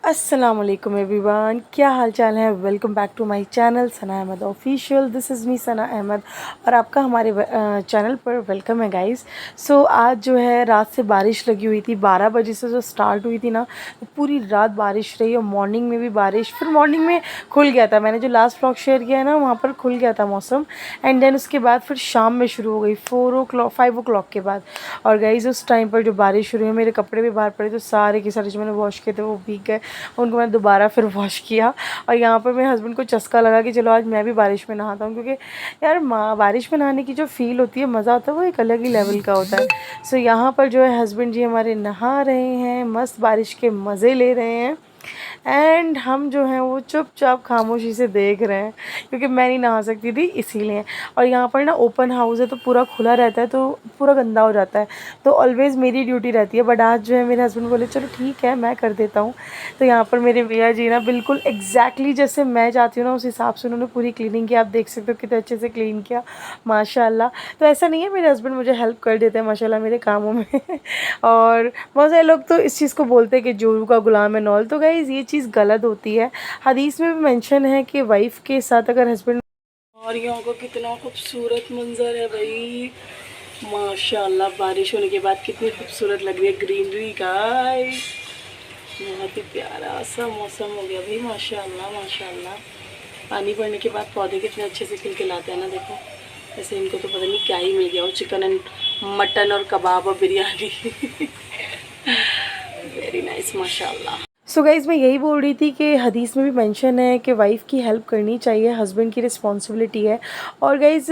अस्सलाम वालेकुम एवरीवन, क्या हाल चाल है। Welcome back to my channel Sana Ahmed official. This is me Sana Ahmed और आपका हमारे चैनल पर वेलकम है गाइस। सो आज जो है रात से बारिश लगी हुई थी, 12 बजे से जो स्टार्ट हुई थी ना, तो पूरी रात बारिश रही और मॉर्निंग में भी बारिश। फिर मॉर्निंग में खुल गया था, मैंने जो लास्ट व्लॉग शेयर किया है ना, वहाँ पर खुल गया था मौसम। एंड देन उसके बाद फिर शाम में शुरू हो गई 5 o'clock के बाद। और गाइस उस टाइम पर जो बारिश शुरू हुई, मेरे कपड़े भी बाहर पड़े तो सारे के सारे जो मैंने वॉश किए थे वो भीग गए। उनको मैंने दोबारा फिर वॉश किया। और यहाँ पर मेरे हस्बैंड को चस्का लगा कि चलो आज मैं भी बारिश में नहाता हूँ, क्योंकि यार बारिश में नहाने की जो फ़ील होती है, मज़ा आता है, वो एक अलग ही लेवल का होता है। सो यहाँ पर जो है हस्बैंड जी हमारे नहा रहे हैं, मस्त बारिश के मज़े ले रहे हैं। एंड हम जो हैं वो चुपचाप खामोशी से देख रहे हैं, क्योंकि मैं नहीं नहा सकती थी इसीलिए। और यहाँ पर ना ओपन हाउस है तो पूरा खुला रहता है, तो पूरा गंदा हो जाता है, तो ऑलवेज़ मेरी ड्यूटी रहती है। बट आज जो है मेरे हस्बैंड बोले चलो ठीक है मैं कर देता हूँ। तो यहाँ पर मेरे भैया जी ना बिल्कुल एग्जैक्टली जैसे मैं चाहती हूँ ना, उस हिसाब से उन्होंने पूरी क्लीनिंग की। आप देख सकते हो कितने अच्छे से क्लीन किया, माशाल्लाह। तो ऐसा नहीं है, मेरे हस्बैंड मुझे हेल्प कर देते हैं माशाल्लाह मेरे कामों में और बहुत सारे लोग तो इस चीज़ को बोलते हैं कि जोरू का गुलाम है नॉल। तो गाइज़ ये चीज़ गलत होती है। हदीस में भी मेंशन है कि वाइफ़ के साथ अगर हस्बैंड। और यहाँ को कितना खूबसूरत मंजर है भाई, माशाल्लाह। बारिश होने के बाद कितनी खूबसूरत लग रही है ग्रीनरी गाइस, बहुत ही प्यारा सा मौसम हो गया भाई, माशाल्लाह माशाल्लाह। पानी पड़ने के बाद पौधे कितने अच्छे से खिलखिलाते हैं ना, देखो। ऐसे इनको तो पता नहीं क्या ही मिल गया हो, चिकन एंड मटन और कबाब और बिरयानी वेरी नाइस माशाल्लाह। सो गाइज़ मैं यही बोल रही थी कि हदीस में भी मेंशन है कि वाइफ़ की हेल्प करनी चाहिए, हस्बैंड की रिस्पॉन्सिबिलिटी है। और गाइज़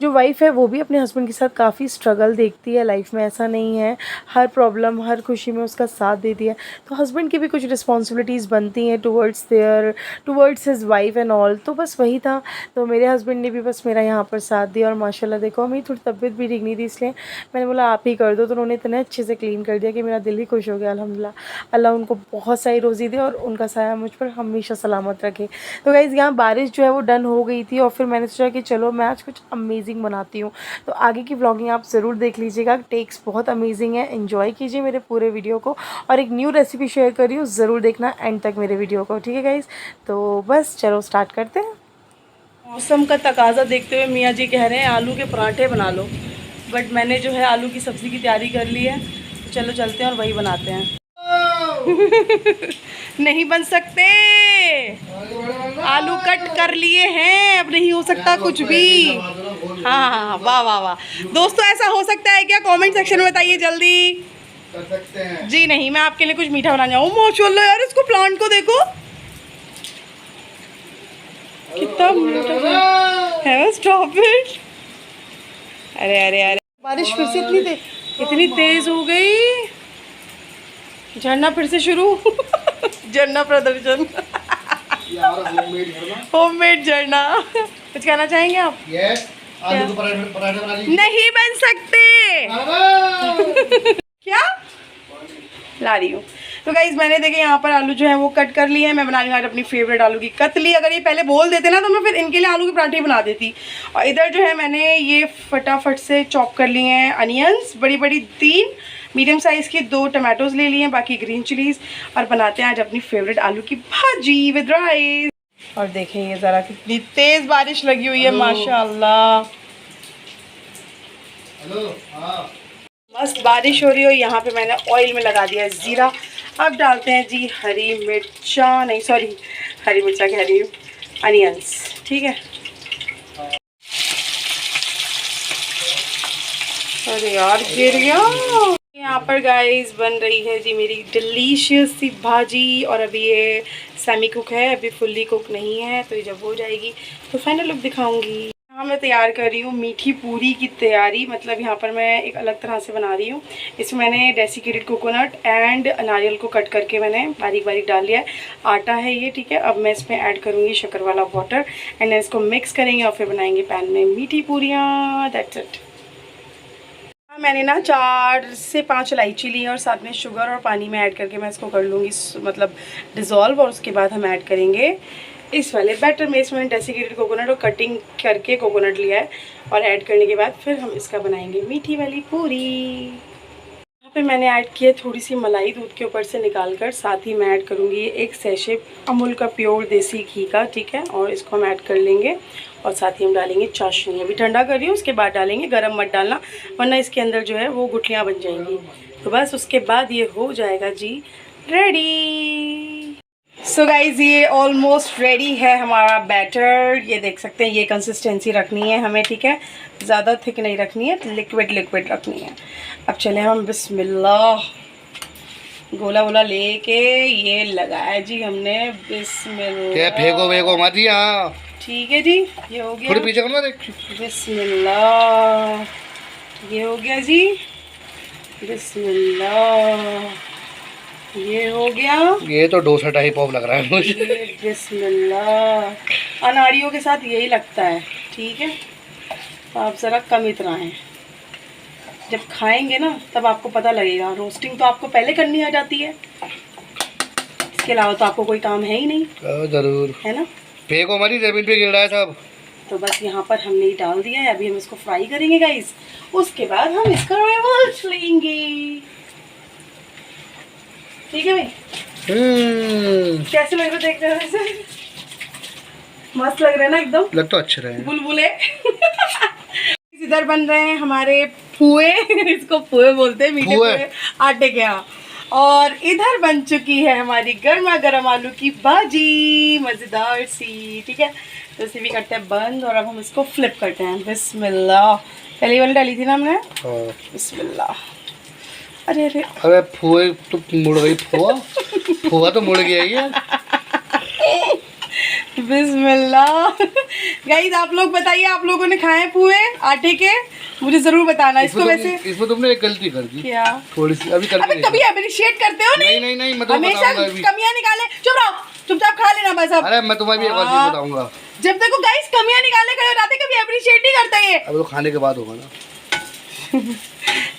जो वाइफ़ है वो भी अपने हस्बैंड के साथ काफ़ी स्ट्रगल देखती है लाइफ में, ऐसा नहीं है। हर प्रॉब्लम हर खुशी में उसका साथ देती है। तो हस्बैंड की भी कुछ रिस्पॉन्सिबिलिटीज़ बनती हैं towards his wife and all. तो बस वही था। तो मेरे हस्बैंड ने भी बस मेरा यहाँ पर साथ दिया और माशाल्लाह देखो, मेरी थोड़ी तबीयत भी ठीक नहीं थी, इसलिए मैंने बोला आप ही कर दो। तो उन्होंने इतने अच्छे से क्लीन कर दिया कि मेरा दिल ही खुश हो गया। अल्हम्दुलिल्लाह, अल्लाह उनको बहुत सारी रोज़ी दे और उनका साया मुझ पर हमेशा सलामत रखे। तो गाइज़ यहाँ बारिश जो है वो डन हो गई थी और फिर मैंने सोचा कि चलो मैं आज कुछ अमेजिंग बनाती हूँ। तो आगे की व्लॉगिंग आप ज़रूर देख लीजिएगा, टेक्स बहुत अमेजिंग है। एंजॉय कीजिए मेरे पूरे वीडियो को। और एक न्यू रेसिपी शेयर कर रही हूँ, ज़रूर देखना एंड तक मेरे वीडियो को, ठीक है गाइज़। तो बस चलो स्टार्ट करते हैं। मौसम का तकाजा देखते हुए मियाँ जी कह रहे हैं आलू के पराठे बना लो, बट मैंने जो है आलू की सब्ज़ी की तैयारी कर ली है। चलो चलते हैं और वही बनाते हैं नहीं बन सकते, आलू कट कर लिए हैं, अब नहीं हो सकता कुछ भी। हाँ हाँ, वाह वाह वाह। दोस्तों ऐसा हो सकता है क्या? कमेंट सेक्शन में बताइए जल्दी। कर सकते हैं जी। नहीं, मैं आपके लिए कुछ मीठा बनाने जाऊँ। माशाल्लाह यार, इसको प्लांट को देखो कितना मीठा है। Stop it. अरे अरे अरे, बारिश फिर से इतनी तेज हो गई। झरना फिर से शुरू झरना प्रदर्शन होममेड झरना। कुछ कहना चाहेंगे आप? यस, आलू के पराठे बना लीजिए। नहीं बन सकते क्या ला रही हूँ। तो गाइज मैंने देखे यहाँ पर आलू जो है वो कट कर लिए हैं। मैं बना रही हूँ आज अपनी फेवरेट आलू की कतली। अगर ये पहले बोल देते ना तो मैं फिर इनके लिए आलू के पराठे बना देती। और इधर जो है मैंने ये फटाफट से चॉप कर लिए हैं अनियंस, बड़ी बड़ी 3 मीडियम साइज़ की, 2 टमाटोज ले लिए हैं, बाकी ग्रीन चिलीज़। और बनाते हैं आज अपनी फेवरेट आलू की भाजी विद राइस। और देखें ये ज़रा कितनी तेज़ बारिश लगी हुई है, माशाल्लाह। मस्त बारिश हो रही हो। यहाँ पे मैंने ऑयल में लगा दिया है ज़ीरा। अब डालते हैं जी हरी मिर्चा, नहीं सॉरी, हरी मिर्चा कह रही हूँ, अनियंस, ठीक है। अरे यार गिर गया। यहाँ पर गाइस बन रही है जी मेरी डिलीशियस सी भाजी। और अभी ये सेमी कुक है, अभी फुल्ली कुक नहीं है। तो ये जब हो जाएगी तो फाइनल लुक दिखाऊंगी। यहाँ मैं तैयार कर रही हूँ मीठी पूरी की तैयारी। मतलब यहाँ पर मैं एक अलग तरह से बना रही हूँ। इसमें मैंने डेसिकेटेड कोकोनट एंड नारियल को कट करके मैंने बारीक बारीक डाल लिया है। आटा है ये, ठीक है। अब मैं इसमें ऐड करूँगी शक्कर वाला वाटर एंड इसको मिक्स करेंगे और फिर बनाएंगे पैन में मीठी पूरियाँ। That's it. मैंने ना 4 से 5 इलायची ली और साथ में शुगर और पानी में ऐड करके मैं इसको कर लूँगी मतलब डिज़ोल्व। और उसके बाद हम ऐड करेंगे इस वाले बैटर में। इसमें डेसिकेटेड कोकोनट और कटिंग करके कोकोनट लिया है और ऐड करने के बाद फिर हम इसका बनाएंगे मीठी वाली पूरी। यहाँ पे मैंने ऐड किया थोड़ी सी मलाई दूध के ऊपर से निकाल कर, साथ ही मैं ऐड करूँगी एक सैशे अमूल का प्योर देसी घी का, ठीक है। और इसको हम ऐड कर लेंगे और साथ ही हम डालेंगे चाशनी। अभी ठंडा कर रही हूँ, उसके बाद डालेंगे, गरम मत डालना वरना इसके अंदर जो है वो गुठलियाँ बन जाएंगी। तो बस उसके बाद ये हो जाएगा जी रेडी। सो गाइज ये ऑलमोस्ट रेडी है हमारा बैटर। ये देख सकते हैं, ये कंसिस्टेंसी रखनी है हमें, ठीक है। ज़्यादा थिक नहीं रखनी है, लिक्विड लिक्विड रखनी है। अब चले हम बिस्मिल्लाह, गोला गोला लेके ये लगाया जी हमने, बिस्मिल्लाह। क्या फेंको वेको मत ही, हाँ ठीक है जी, ये हो गया। थोड़ी पीछे करना, देख बिस्मिल्लाह, ये हो गया जी, बिस्मिल्लाह, ये हो गया। ये तो डोसा टाइप ऑफ लग रहा है मुझे। बिस्मिल्लाह, अनाड़ियों के साथ यही लगता है, ठीक है। तो आप ज़रा कम इतना है, जब खाएंगे ना तब आपको पता लगेगा। रोस्टिंग तो आपको पहले करनी आ जाती है, इसके अलावा तो आपको कोई काम है ही नहीं। जरूर है ना। फेंको हमारी जमीन पे गिर रहा है सब। तो बस यहाँ पर हमने ही डाल दिया है, अभी हम इसको फ्राई करेंगे गाइस। उसके बाद हम इसका रिजल्ट लेंगे, ठीक है भाई। कैसे लग रहा है देखने में वैसे? मस्त लग रहा है ना एकदम, लग तो अच्छे रहे हैं। बुलबुले। इधर बन रहे हैं हमारे पुए। इसको पुए बोलते हैं, मीठे पुए आटे के यहाँ। और इधर बन चुकी है हमारी गर्मा गर्म आलू की भाजी, मजेदार सी, ठीक है। तो इसे भी करते हैं बंद और अब हम इसको फ्लिप करते हैं। बिस्मिल्लाह, पहली वाली डाली थी ना हमने। बिस्मिल्लाह। अरे अरे अरे फुआ तो मुड़ गई, फुआ तो मुड़ गया ये। बिस्मिल्लाह। गाइस आप लोग बताइए, आप लोगों ने खाए पुए आटे के? मुझे जरूर बताना। इसको वैसे इसमें तुमने एक गलती कर दी। क्या? थोड़ी सी अभी करके कभी अप्रिशिएट करते हो? नहीं नहीं नहीं, मतलब हमेशा कमियां निकाले। चुप रहो, चुपचाप खा लेना बस। अब अरे मैं तुम्हें भी एक बार चीज बताऊंगा, जब देखो गाइस कमियां निकाले खड़े हो जाते, कभी अप्रिशिएट नहीं करते ये। अब तो खाने के बाद होगा ना।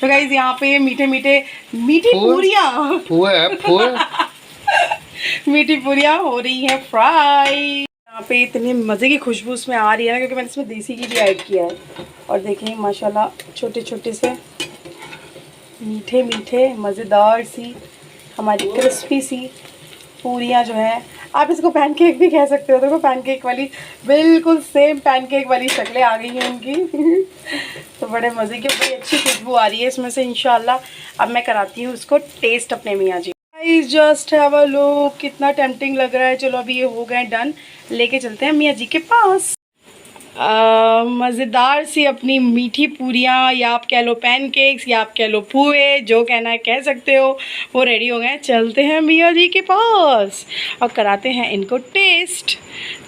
तो गाइस यहाँ पे मीठी पूरियां मीठी पूरियां हो रही है फ्राई। यहाँ पे इतनी मज़े की खुशबू उसमें आ रही है ना, क्योंकि मैंने इसमें देसी घी भी ऐड किया है। और देखिए माशाल्लाह छोटे छोटे से मीठे मीठे मज़ेदार सी हमारी क्रिस्पी सी पूरियाँ जो है, आप इसको पैनकेक भी कह सकते हो। देखो पैनकेक वाली, बिल्कुल सेम पैनकेक वाली शक्लें आ गई हैं इनकी। तो बड़े मज़े की, बड़ी अच्छी खुशबू आ रही है इसमें से इंशाल्लाह। अब मैं कराती हूँ उसको टेस्ट अपने मियाँ जी। Guys just have a look, कितना टेम्पटिंग लग रहा है। चलो अभी ये हो गए डन, लेके चलते हैं मियाँ जी के पास। मज़ेदार सी अपनी मीठी पूरियाँ, या आप कह लो पैनकेक्स, या आप कह लो पुए, जो कहना है कह सकते हो, वो रेडी हो गए। चलते हैं मियाँ जी के पास और कराते हैं इनको टेस्ट।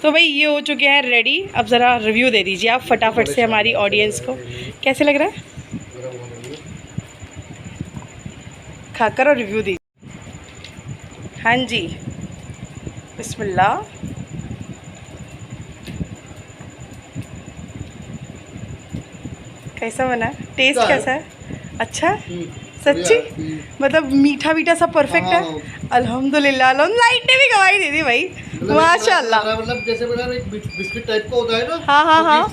तो भाई ये हो चुके हैं रेडी। अब ज़रा रिव्यू दे दीजिए आप फटाफट से हमारी ऑडियंस को, कैसे लग रहा है? खाकर और रिव्यू दीजिए। हाँ जी, बिस्मिल्लाह। कैसा बना? टेस्ट कैसा है? अच्छा है सच्ची? मतलब मीठा मीठा सब परफेक्ट है। अल्हम्दुलिल्लाह। लाइट ने भी गवाही दे दी भाई, माशाल्लाह। मतलब जैसे बना एक बिस्किट टाइप का होता है ना, हाँ हाँ हाँ,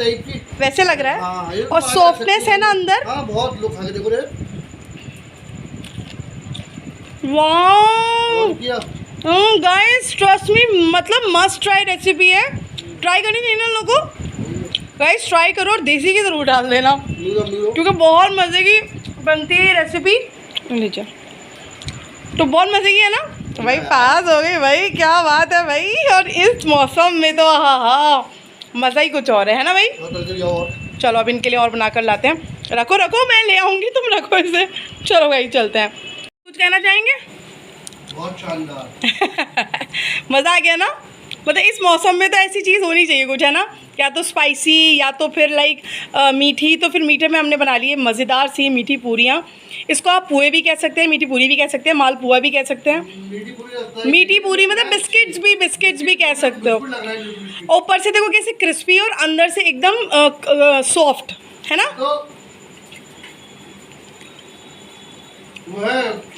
वैसे लग रहा है। और सॉफ्टनेस है ना अंदर। हाँ, बहुत लोग खा के देखो रे। वाह गाइस, ट्रस्ट मी, मतलब मस्ट ट्राई रेसिपी है। ट्राई करनी चाहिए ना लोगों को। गाइस ट्राई करो और देसी घी ज़रूर डाल देना, क्योंकि बहुत मज़े की बनती है रेसिपी। लीजिए, तो बहुत मज़े की है ना। तो भाई पास हो गई भाई, क्या बात है भाई। और इस मौसम में तो हाँ मज़ा ही कुछ और है ना भाई। चलो अब इनके लिए और बनाकर लाते हैं। रखो रखो, मैं ले आऊँगी, तुम रखो इसे। चलो भाई चलते हैं। कुछ कहना चाहेंगे? बहुत शानदार। मज़ा आ गया ना। मतलब इस मौसम में तो ऐसी चीज़ होनी चाहिए कुछ, है ना। या तो स्पाइसी, या तो फिर लाइक मीठी। तो फिर मीठे में हमने बना लिए मज़ेदार सी मीठी पूरियाँ। इसको आप पुए भी कह सकते हैं, मीठी पूरी भी कह सकते हैं, मालपुआ भी कह सकते हैं। मीठी पूरी मतलब बिस्किट्स भी कह सकते हो। ऊपर से देखो कैसे क्रिस्पी और अंदर से एकदम सॉफ्ट, है ना।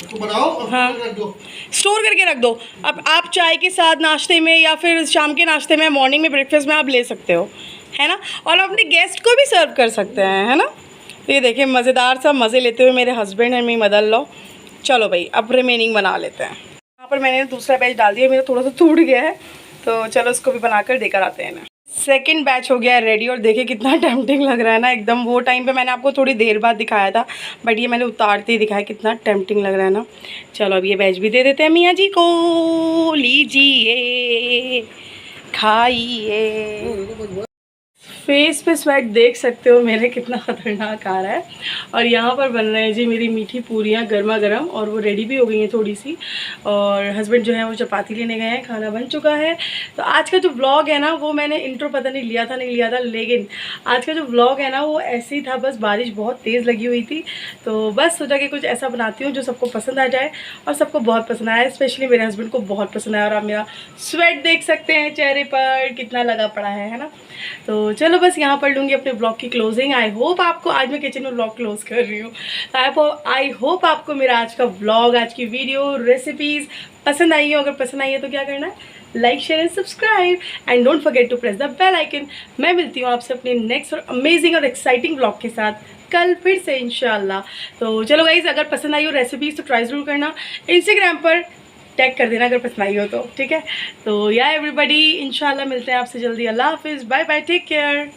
तो बनाओ, हाँ, स्टोर करके रख दो। अब आप चाय के साथ नाश्ते में, या फिर शाम के नाश्ते में, मॉर्निंग में ब्रेकफास्ट में आप ले सकते हो, है ना। और अपने गेस्ट को भी सर्व कर सकते हैं, है ना। तो ये देखिए मज़ेदार सा मज़े लेते हुए मेरे हस्बैंड एंड मेरी मदर लो। चलो भाई अब रिमेनिंग बना लेते हैं। यहाँ पर मैंने दूसरा बैच डाल दिया, मेरा थोड़ा सा टूट गया है, तो चलो उसको भी बनाकर देकर आते हैं ना। सेकंड बैच हो गया है रेडी और देखिए कितना टेम्पटिंग लग रहा है ना एकदम। वो टाइम पे मैंने आपको थोड़ी देर बाद दिखाया था, बट ये मैंने उतारते ही दिखाया, कितना टेम्पटिंग लग रहा है ना। चलो अब ये बैच भी दे देते हैं मियाँ जी को, लीजिए खाइए। फेस पे स्वेट देख सकते हो मेरे कितना ख़तरनाक आ रहा है। और यहाँ पर बन रहे हैं जी मेरी मीठी पूरियाँ गर्मा गर्म, और वो रेडी भी हो गई हैं थोड़ी सी। और हस्बैंड जो है वो चपाती लेने गए हैं, खाना बन चुका है। तो आज का जो व्लॉग है ना, वो मैंने इंट्रो पता नहीं लिया था नहीं लिया था, लेकिन आज का जो व्लॉग है ना वो ऐसे ही था। बस बारिश बहुत तेज़ लगी हुई थी, तो बस सोचा कि कुछ ऐसा बनाती हूँ जो सबको पसंद आ जाए, और सबको बहुत पसंद आया, स्पेशली मेरे हस्बैंड को बहुत पसंद आया। और आप मेरा स्वेट देख सकते हैं चेहरे पर कितना लगा पड़ा है ना। तो चलो बस यहाँ पर लूँगी अपने ब्लॉग की क्लोजिंग। आई होप आपको, आज मैं किचन में ब्लॉग क्लोज कर रही हूँ, आई होप आपको मेरा आज का ब्लॉग, आज की वीडियो रेसिपीज़ पसंद आई हो। अगर पसंद आई है तो क्या करना है, like share and subscribe and don't forget to press the bell icon. मैं मिलती हूँ आपसे अपने नेक्स्ट और अमेजिंग और एक्साइटिंग ब्लॉग के साथ कल फिर से इंशाल्लाह। तो चलो गाइज, अगर पसंद आई हो रेसिपीज़ तो ट्राई ज़रूर करना, इंस्टाग्राम पर टैग कर देना अगर पसंद आई हो तो, ठीक है। तो या एवरीबॉडी, इंशाल्लाह मिलते हैं आपसे जल्दी। अल्लाह हाफिज़, बाय बाय, टेक केयर।